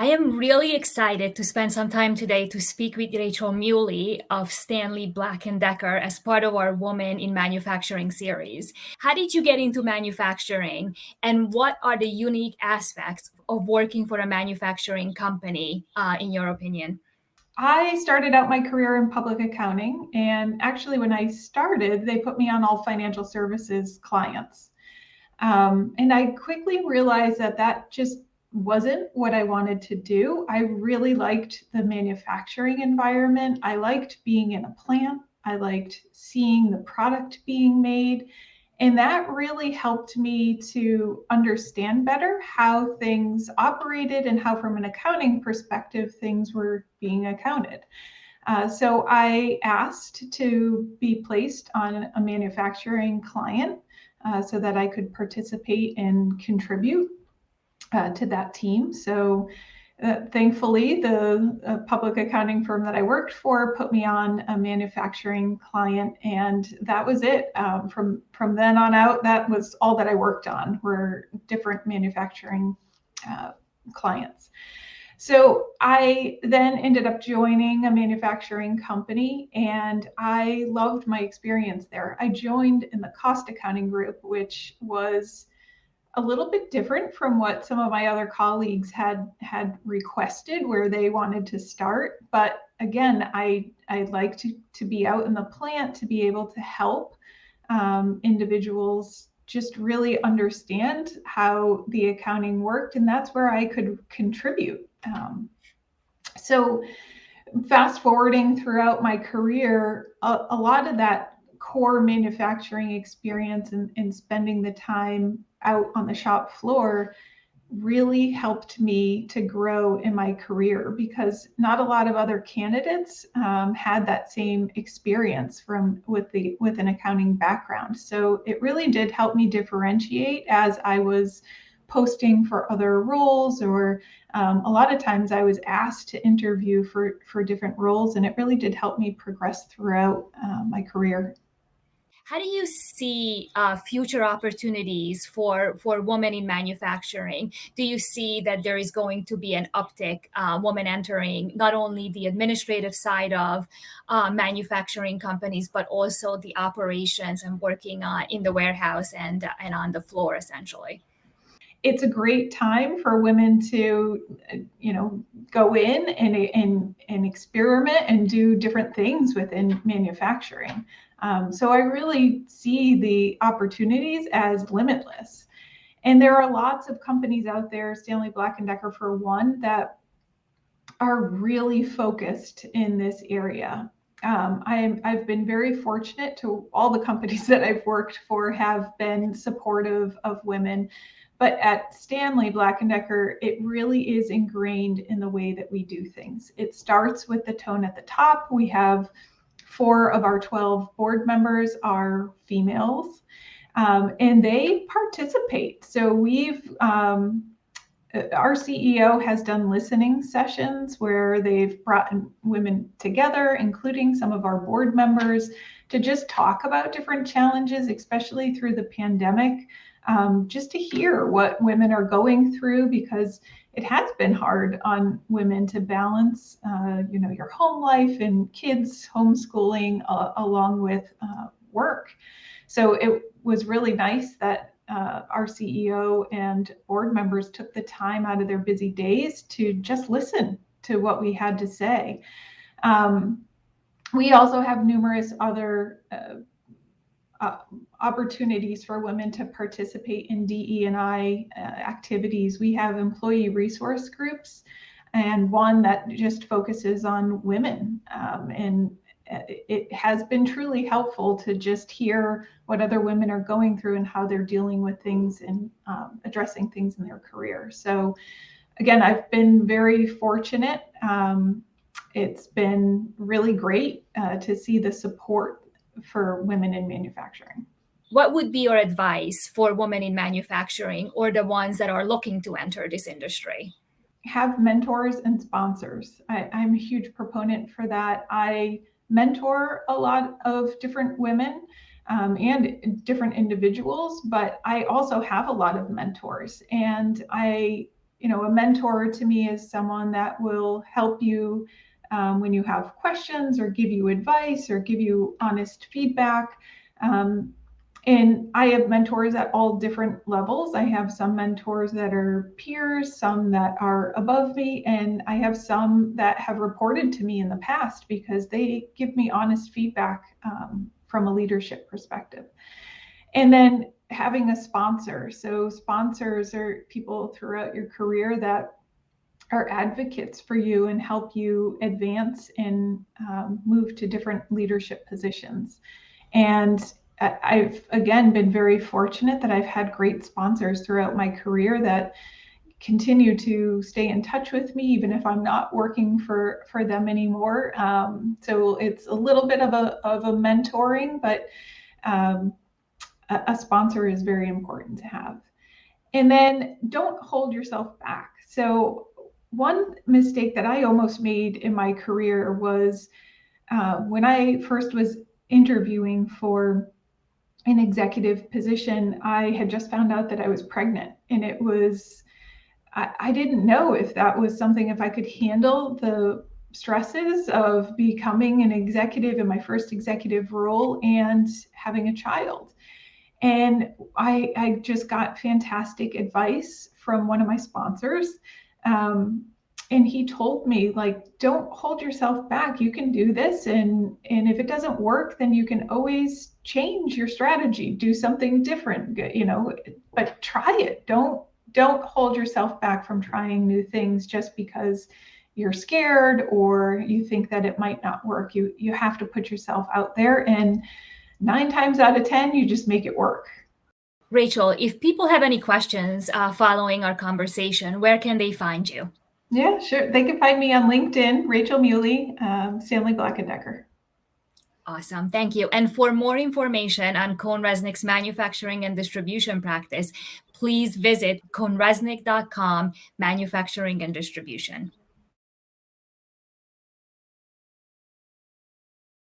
I am really excited to spend some time today to speak with Rachel Muli of Stanley Black& Decker as part of our Women in Manufacturing series. How did you get into manufacturing, and what are the unique aspects of working for a manufacturing company, in your opinion? I started out my career in public accounting, and actually, when I started, they put me on all financial services clients. And I quickly realized that that just wasn't what I wanted to do. I really liked the manufacturing environment. I liked being in a plant. I liked seeing the product being made. And that really helped me to understand better how things operated and how, from an accounting perspective, things were being accounted. So I asked to be placed on a manufacturing client so that I could participate and contribute to that team. So thankfully, the public accounting firm that I worked for put me on a manufacturing client, and that was it. From then on out, that was all that I worked on, were different manufacturing clients. So I then ended up joining a manufacturing company, and I loved my experience there. I joined in the cost accounting group, which was a little bit different from what some of my other colleagues had requested, where they wanted to start. But again, I'd like to be out in the plant, to be able to help individuals just really understand how the accounting worked, and that's where I could contribute. So fast forwarding throughout my career, a lot of that core manufacturing experience and spending the time out on the shop floor really helped me to grow in my career, because not a lot of other candidates had that same experience with an accounting background. So it really did help me differentiate as I was posting for other roles, or a lot of times I was asked to interview for different roles, and it really did help me progress throughout my career. How do you see future opportunities for women in manufacturing? Do you see that there is going to be an uptick, women entering not only the administrative side of manufacturing companies, but also the operations and working in the warehouse and on the floor, essentially? It's a great time for women to, go in and experiment and do different things within manufacturing. So I really see the opportunities as limitless. And there are lots of companies out there, Stanley Black& Decker for one, that are really focused in this area. I've been very fortunate to all the companies that I've worked for have been supportive of women. But at Stanley Black& Decker, it really is ingrained in the way that we do things. It starts with the tone at the top. We have 4 of our 12 board members are females, and they participate. So our CEO has done listening sessions where they've brought women together, including some of our board members, to just talk about different challenges, especially through the pandemic, just to hear what women are going through, because it has been hard on women to balance, your home life and kids homeschooling along with work. So it was really nice that our CEO and board members took the time out of their busy days to just listen to what we had to say. We also have numerous other opportunities for women to participate in DE&I activities. We have employee resource groups, and one that just focuses on women. And it has been truly helpful to just hear what other women are going through and how they're dealing with things and addressing things in their career. So again, I've been very fortunate. It's been really great to see the support for women in manufacturing. What would be your advice for women in manufacturing or the ones that are looking to enter this industry? Have mentors and sponsors. I'm a huge proponent for that. I mentor a lot of different women and different individuals, but I also have a lot of mentors. And I a mentor to me is someone that will help you when you have questions or give you advice or give you honest feedback. And I have mentors at all different levels. I have some mentors that are peers, some that are above me, and I have some that have reported to me in the past because they give me honest feedback from a leadership perspective. And then having a sponsor. So sponsors are people throughout your career that are advocates for you and help you advance and move to different leadership positions. And I've, again, been very fortunate that I've had great sponsors throughout my career that continue to stay in touch with me, even if I'm not working for them anymore. So it's a little bit of a mentoring, but a sponsor is very important to have. And then don't hold yourself back. So one mistake that I almost made in my career was when I first was interviewing for an executive position, I had just found out that I was pregnant. And it was, I didn't know if that was something, if I could handle the stresses of becoming an executive in my first executive role and having a child. And I just got fantastic advice from one of my sponsors. And he told me, like, don't hold yourself back. You can do this. And if it doesn't work, then you can always change your strategy, do something different, but try it. Don't hold yourself back from trying new things just because you're scared or you think that it might not work. You have to put yourself out there, and 9 times out of 10, you just make it work. Rachel, if people have any questions following our conversation, where can they find you? Yeah, sure. They can find me on LinkedIn, Rachel Muli, Stanley Black & Decker. Awesome. Thank you. And for more information on CohnReznick's manufacturing and distribution practice, please visit CohnReznick.com, manufacturing and distribution.